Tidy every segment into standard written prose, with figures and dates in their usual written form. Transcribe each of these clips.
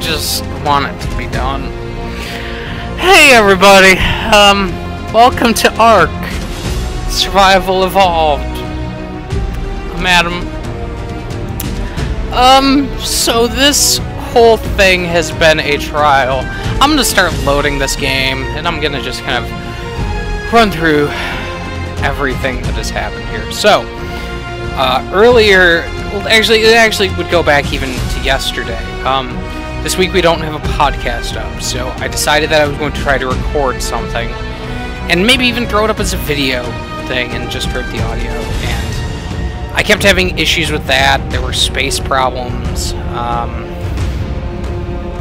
just want it to be done. Hey everybody, welcome to ARK, Survival Evolved. I'm Adam. So this whole thing has been a trial. I'm gonna start loading this game, and I'm gonna just kind of run through everything that has happened here. So, earlier, well, it actually would go back even to yesterday. This week we don't have a podcast up, so I decided that I was going to try to record something, and maybe even throw it up as a video thing and just rip the audio, and I kept having issues with that. There were space problems,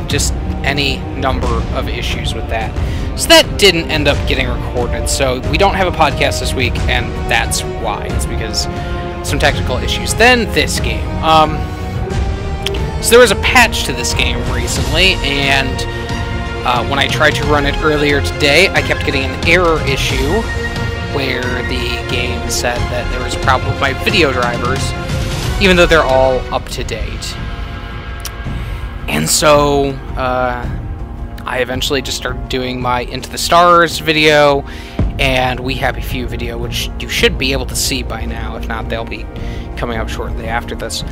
just any number of issues with that. So that didn't end up getting recorded, so we don't have a podcast this week, and that's why. It's because some technical issues. Then this game. So there was a patch to this game recently, and when I tried to run it earlier today, I kept getting an error issue where the game said that there was a problem with my video drivers, even though they're all up to date. And so I eventually just started doing my Into the Stars video and We Happy Few video, which you should be able to see by now. If not, they'll be coming up shortly after this.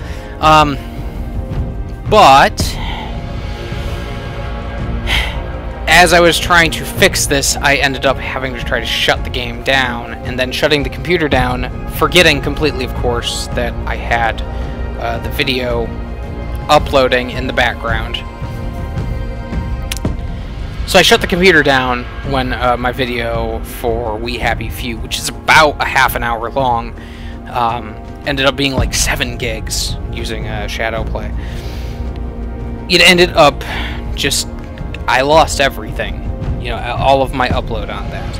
But as I was trying to fix this, I ended up having to try to shut the game down, and then shutting the computer down, forgetting completely, of course, that I had the video uploading in the background. So I shut the computer down when my video for We Happy Few, which is about a half an hour long, ended up being like 7 gigs using Shadowplay. It ended up just, I lost everything, you know, all of my upload on that.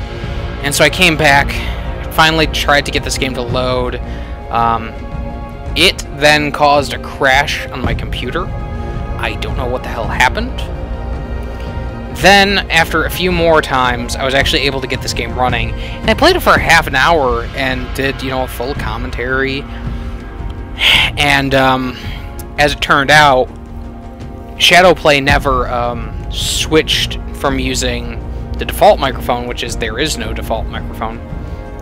And so I came back, finally tried to get this game to load. It then caused a crash on my computer. I don't know what the hell happened. Then, after a few more times, I was actually able to get this game running. And I played it for half an hour and did, you know, a full commentary. And, as it turned out, Shadowplay never switched from using the default microphone, which is there is no default microphone,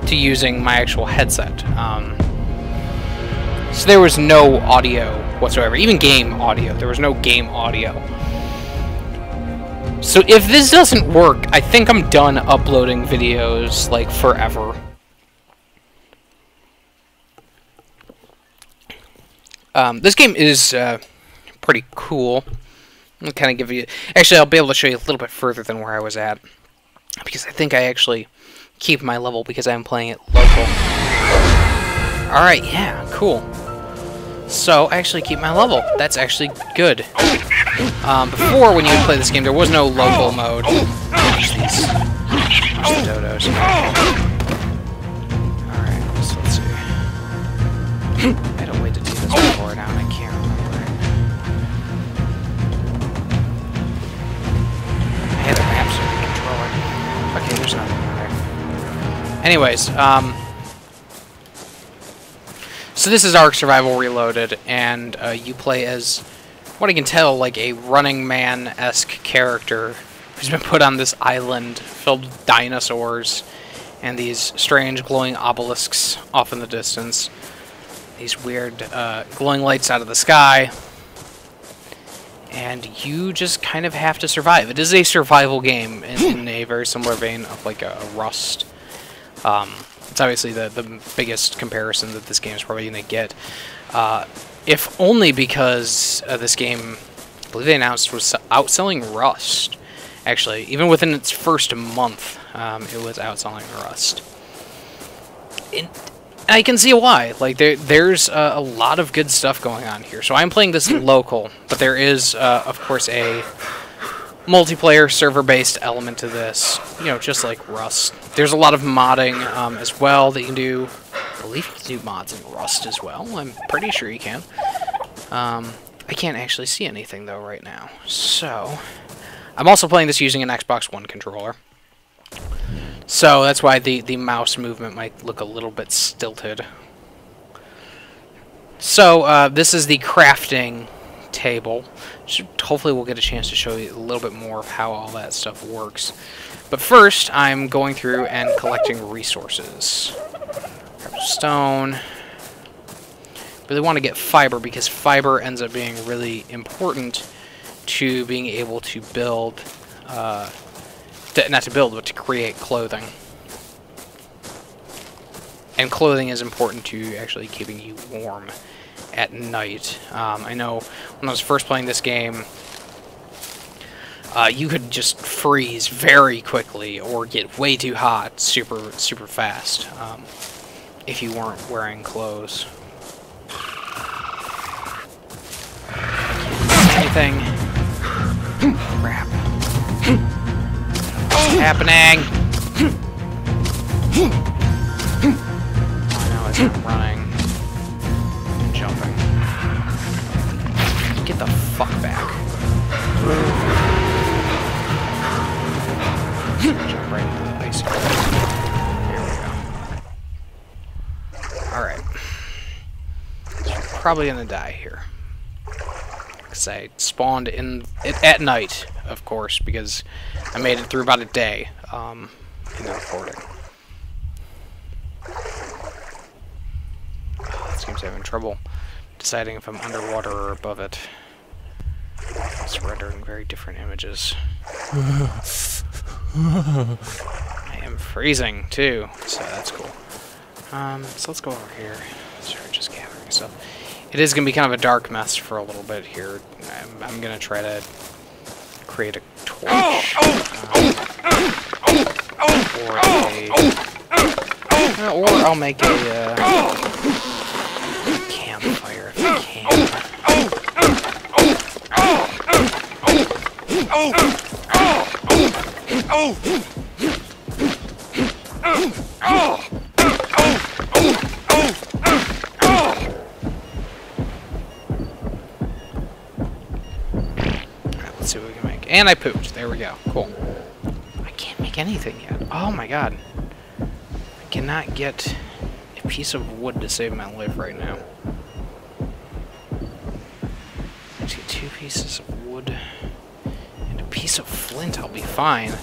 to using my actual headset. So there was no audio whatsoever, even game audio. There was no game audio. So if this doesn't work, I think I'm done uploading videos, like, forever. This game is pretty cool. I'll kind of give you... Actually, I'll be able to show you a little bit further than where I was at, because I think I actually keep my level because I'm playing it local. Alright, yeah, cool. So, I actually keep my level. That's actually good. Before, when you would play this game, there was no local mode. There's the dodos. Alright, so let's see. I had a way to do this before now, and I can't remember. I had a map controller. Okay, there's nothing there. Anyways, so this is ARK Survival Reloaded, and you play as, what I can tell, like a Running Man-esque character who's been put on this island filled with dinosaurs and these strange glowing obelisks off in the distance. These weird glowing lights out of the sky. And you just kind of have to survive. It is a survival game in a very similar vein of like a Rust. It's obviously the biggest comparison that this game is probably going to get. If only because this game, I believe they announced, was outselling Rust. Actually, even within its first month, it was outselling Rust. I can see why. Like, there's a lot of good stuff going on here. So I'm playing this local, but there is, of course, a multiplayer server-based element to this, you know, just like Rust. There's a lot of modding as well that you can do. I believe you can do mods in Rust as well. I'm pretty sure you can. I can't actually see anything, though, right now. So, I'm also playing this using an Xbox One controller. So, that's why the mouse movement might look a little bit stilted. So, this is the crafting table. Hopefully we'll get a chance to show you a little bit more of how all that stuff works. But first, I'm going through and collecting resources. Stone. Really want to get fiber, because fiber ends up being really important to being able to build, not to build, but to create clothing. And clothing is important to actually keeping you warm at night. I know when I was first playing this game, you could just freeze very quickly or get way too hot super fast if you weren't wearing clothes. Anything? Crap. What's happening? I know, as I'm running and jumping. Get the fuck back. Jump right into the icy water. There we go. Alright. Probably gonna die here. Because I spawned at night, of course, because I made it through about a day in the recording. This game's having trouble deciding if I'm underwater or above it. It's rendering very different images. I am freezing, too, so that's cool. So let's go over here. Start just gathering stuff. It is going to be kind of a dark mess for a little bit here. I'm going to try to create a torch. Or I'll make a campfire if I can. Let's see what we can make. And I pooped. There we go. Cool. I can't make anything yet. Oh my god. I cannot get a piece of wood to save my life right now. Let's get 2 pieces of wood and a piece of flint. I'll be fine.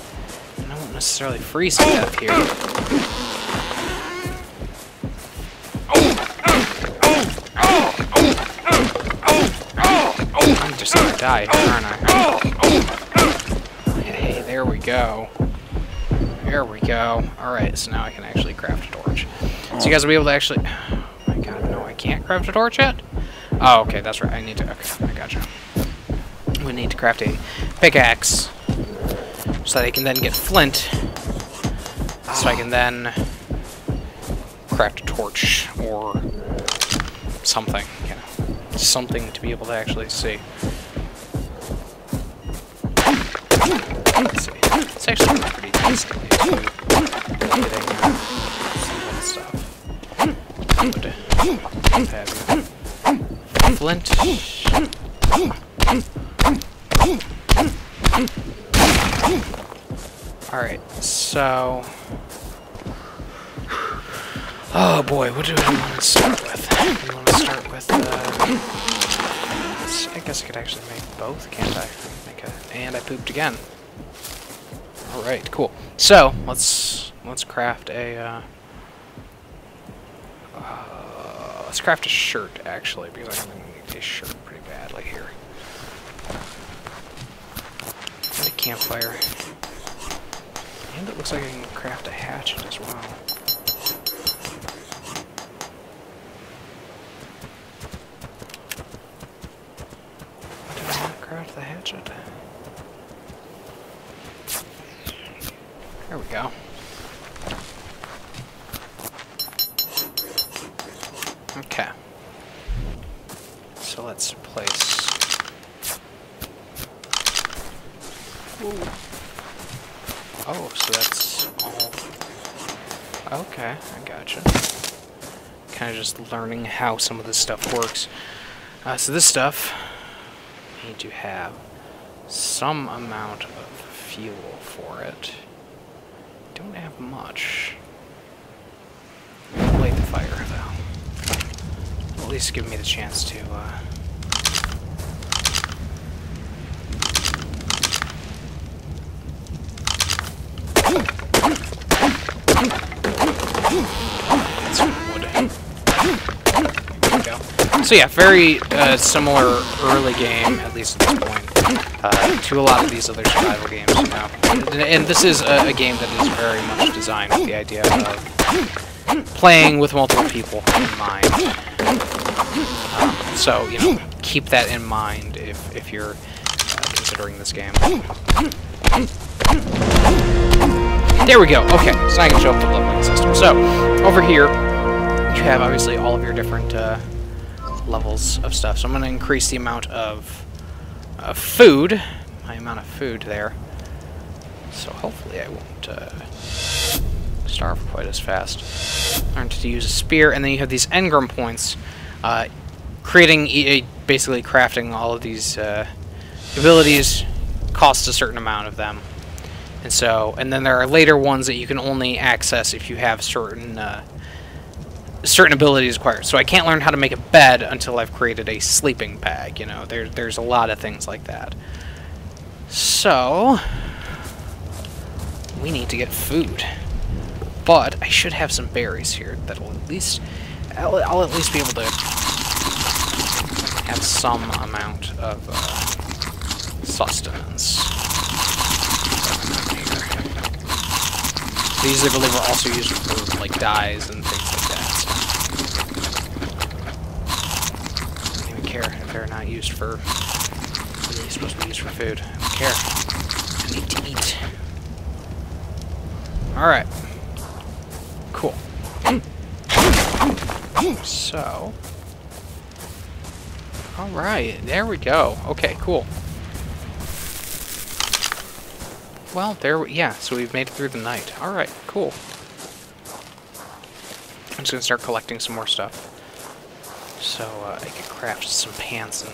And I won't necessarily freeze to death here. I'm just gonna die, aren't I? Hey, there we go. There we go. Alright, so now I can actually craft a torch. So you guys will be able to actually... Oh my god, no, I can't craft a torch yet? Oh, okay, that's right. I need to... Okay, I gotcha. We need to craft a pickaxe so that I can then get flint, so I can then craft a torch or something, you know, something to be able to actually see. Let's see. It's actually pretty decently getting some stuff. Wood. Flint. Alright, so... Oh boy, what do we want to start with? We want to start with, I guess I could actually make both, can't I? And I pooped again. Alright, cool. So, let's craft a, let's craft a shirt, actually, because I'm going to need a shirt pretty badly here. And a campfire. And it looks like I can craft a hatchet as well. Why did I not craft the hatchet? There we go. Okay. So let's place... Ooh. Oh, so that's all... Okay, I gotcha. Kind of just learning how some of this stuff works. So this stuff, I need to have some amount of fuel for it. Don't have much. Light the fire, though. At least give me the chance to So yeah, very similar early game, at least at this point, to a lot of these other survival games, you know. And this is a game that is very much designed with the idea of playing with multiple people in mind. So, you know, keep that in mind if you're considering this game. There we go. Okay, so I can show up the leveling system. So, over here, you have obviously all of your different levels of stuff. So I'm going to increase the amount of food, my amount of food there. So hopefully I won't starve quite as fast. Learn to use a spear, and then you have these engram points, creating, basically crafting all of these abilities costs a certain amount of them. And so, and then there are later ones that you can only access if you have certain abilities acquired. So I can't learn how to make a bed until I've created a sleeping bag, you know. There's a lot of things like that. So, we need to get food. But I should have some berries here that'll at least... I'll at least be able to have some amount of sustenance. These, I believe, are also used for, like, dyes and things like that. I don't even care if they're not used for... What are they supposed to be used for food? I don't care. I need to eat. Alright. Cool. So... Alright, there we go. Okay, cool. Well, yeah, so we've made it through the night. Alright, cool. I'm just gonna start collecting some more stuff. So, I can craft some pants, and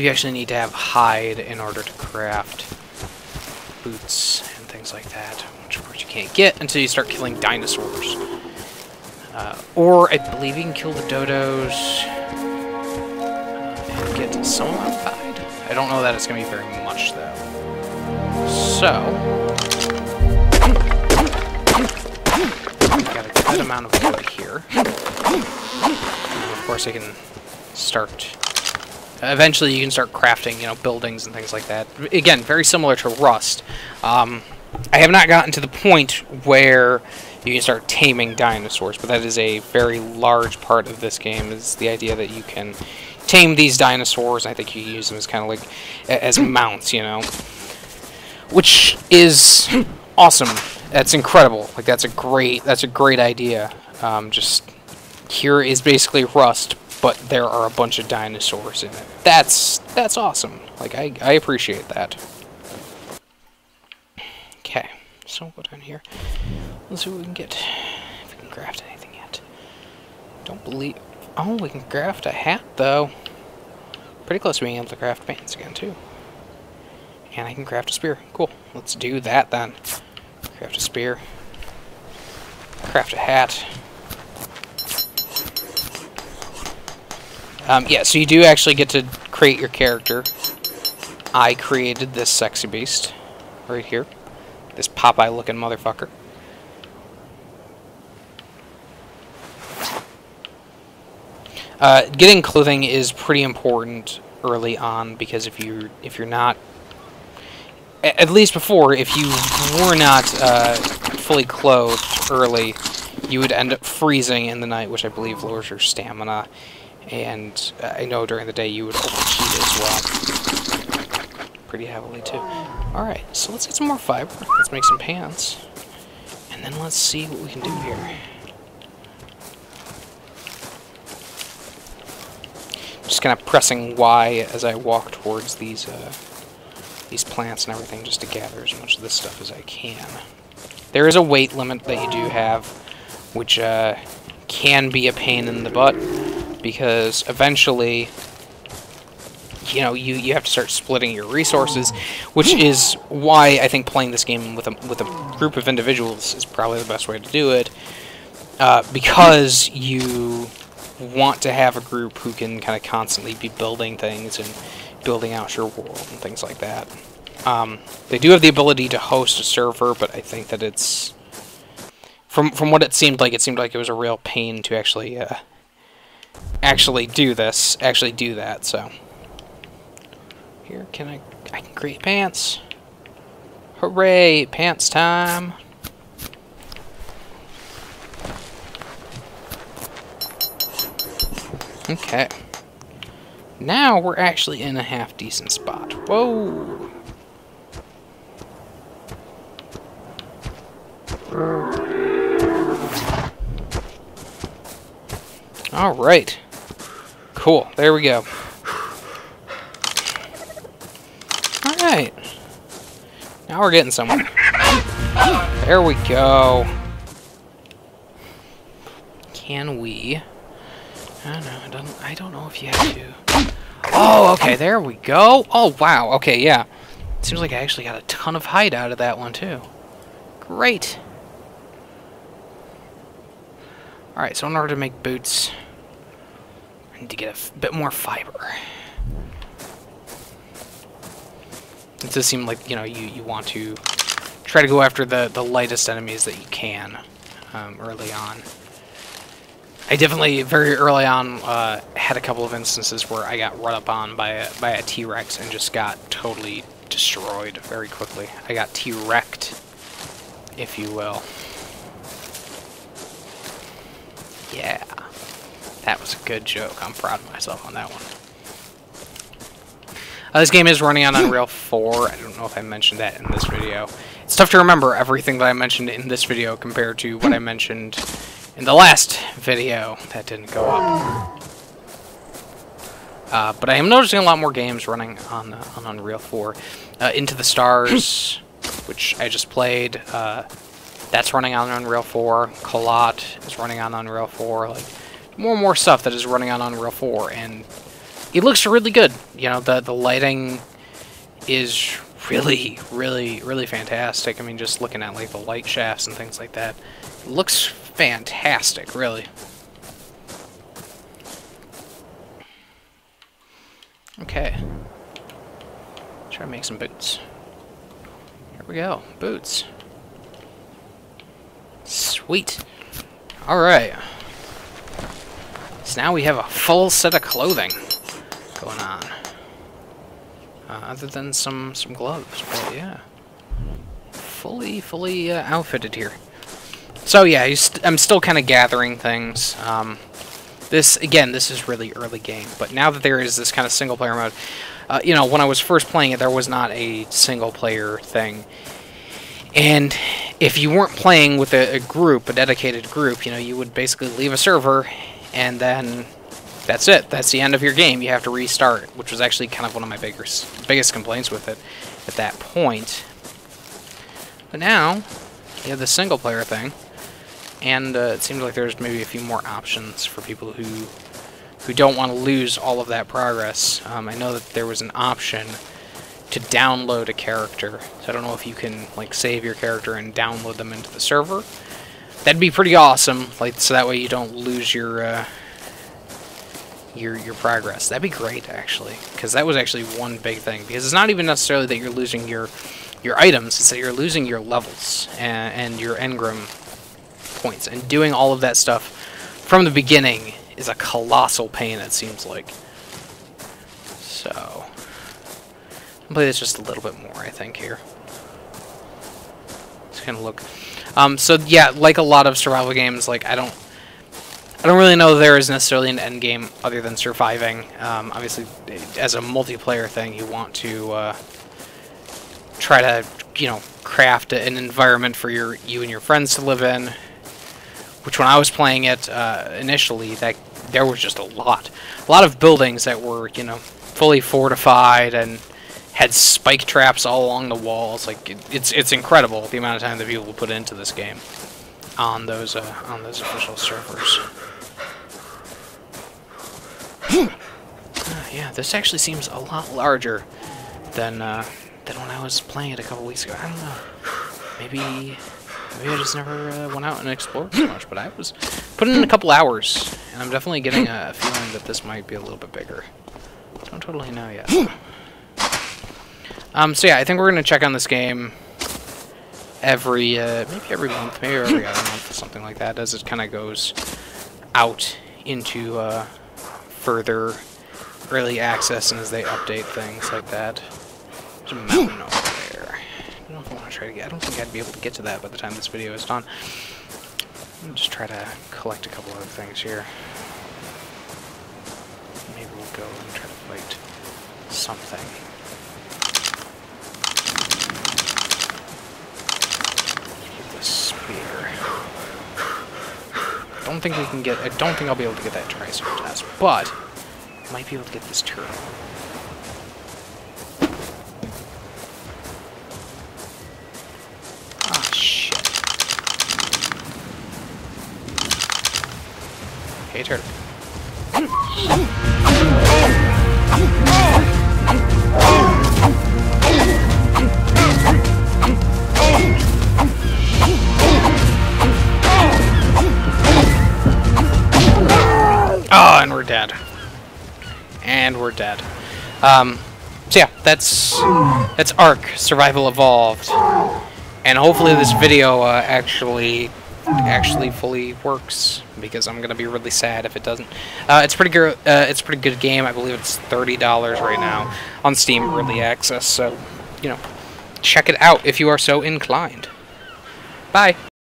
you actually need to have hide in order to craft boots and things like that, which of course you can't get until you start killing dinosaurs. Or, I believe you can kill the dodos and get some amount of hide. I don't know that it's gonna be very much, though. So, got a good amount of wood here. And of course, I can start. Eventually, you can start crafting, you know, buildings and things like that. Again, very similar to Rust. I have not gotten to the point where you can start taming dinosaurs, but that is a very large part of this game. Is the idea that you can tame these dinosaurs. I think you can use them as kind of like as mounts, you know. Which is awesome. That's incredible. Like that's a great idea. Just here is basically Rust, but there are a bunch of dinosaurs in it. That's awesome. Like I appreciate that. Okay, so we'll go down here. Let's see what we can get. If we can craft anything yet. Don't believe. Oh, we can craft a hat though. Pretty close to being able to craft pants again too. And I can craft a spear. Cool. Let's do that then. Craft a spear. Craft a hat. Yeah, so you do actually get to create your character. I created this sexy beast right here. This Popeye-looking motherfucker. Getting clothing is pretty important early on because if you're not, at least before, if you were not fully clothed early, you would end up freezing in the night, which I believe lowers your stamina. And I know during the day you would overheat as well. Pretty heavily, too. Alright, so let's get some more fiber. Let's make some pants. And then let's see what we can do here. Just kind of pressing Y as I walk towards these plants and everything, just to gather as much of this stuff as I can. There is a weight limit that you do have, which can be a pain in the butt, because eventually, you know, you have to start splitting your resources, which is why I think playing this game with a group of individuals is probably the best way to do it, because you want to have a group who can kind of constantly be building things and building out your world and things like that. They do have the ability to host a server, but I think that it's from what it seemed like it was a real pain to actually actually do this, actually do that, so. Here, I can create pants. Hooray, pants time. Okay. Now we're actually in a half-decent spot. Whoa! Alright. Cool, there we go. Alright. Now we're getting somewhere. There we go. Can we... I don't know if you have to... Oh, okay, there we go. Oh, wow, okay, yeah. Seems like I actually got a ton of height out of that one, too. Great. Alright, so in order to make boots, I need to get a bit more fiber. It does seem like, you know, you want to try to go after the lightest enemies that you can early on. I definitely, very early on, had a couple of instances where I got run up on by a T-Rex and just got totally destroyed very quickly. I got T-Wrecked, if you will. Yeah. That was a good joke. I'm proud of myself on that one. This game is running on Unreal 4. I don't know if I mentioned that in this video. It's tough to remember everything that I mentioned in this video compared to what I mentioned in the last video that didn't go up. But I am noticing a lot more games running on Unreal 4. Into the Stars, which I just played, that's running on Unreal 4. Colot is running on Unreal 4. Like, more and more stuff that is running on Unreal 4, and it looks really good. You know, the lighting is really, really, really fantastic. I mean, just looking at like the light shafts and things like that, it looks fantastic, really. Okay. Try to make some boots. Here we go. Boots. Sweet. Alright. So now we have a full set of clothing going on. Other than some gloves, but yeah. Fully outfitted here. So yeah, I'm still kind of gathering things. This is really early game, but now that there is this kind of single player mode, you know, when I was first playing it, there was not a single player thing. And if you weren't playing with a group, a dedicated group, you know, you would basically leave a server, and then that's it. That's the end of your game. You have to restart, which was actually kind of one of my biggest complaints with it at that point. But now, you have the single player thing, and it seems like there's maybe a few more options for people who don't want to lose all of that progress. I know that there was an option to download a character, so I don't know if you can like save your character and download them into the server. That'd be pretty awesome, like, so that way you don't lose your progress. That'd be great, actually, because that was actually one big thing. Because it's not even necessarily that you're losing your items; it's that you're losing your levels and your engram points. And doing all of that stuff from the beginning is a colossal pain, it seems like. So, I'll play this just a little bit more, I think, here. Just kind of look. So yeah, like a lot of survival games, like I don't really know there is necessarily an end game other than surviving. Obviously, as a multiplayer thing, you want to try to, you know, craft an environment for you and your friends to live in. Which, when I was playing it initially, there was just a lot of buildings that were, you know, fully fortified and had spike traps all along the walls. Like, it's incredible the amount of time that people put into this game on those official servers. Yeah, this actually seems a lot larger than when I was playing it a couple weeks ago. I don't know. Maybe I just never went out and explored so much, but I was putting in a couple hours, and I'm definitely getting a feeling that this might be a little bit bigger. Don't totally know yet. So yeah, I think we're gonna check on this game maybe every month, maybe every other month, something like that, as it kind of goes out into further early access and as they update things like that. There's a mountain over there. I don't know if I want to try to get... I don't think I'd be able to get to that by the time this video is done. I'll just try to collect a couple other things here. Maybe we'll go and try to fight something. Get the spear. I don't think we can get... I don't think I'll be able to get that Triceratops, but I might be able to get this turtle. Ah, shit. Hey, turtle. Oh, and we're dead. And we're dead. So yeah, that's ARK Survival Evolved, and hopefully this video actually fully works, because I'm gonna be really sad if it doesn't. It's pretty good. It's a pretty good game. I believe it's $30 right now on Steam Early Access. So, you know, check it out if you are so inclined. Bye.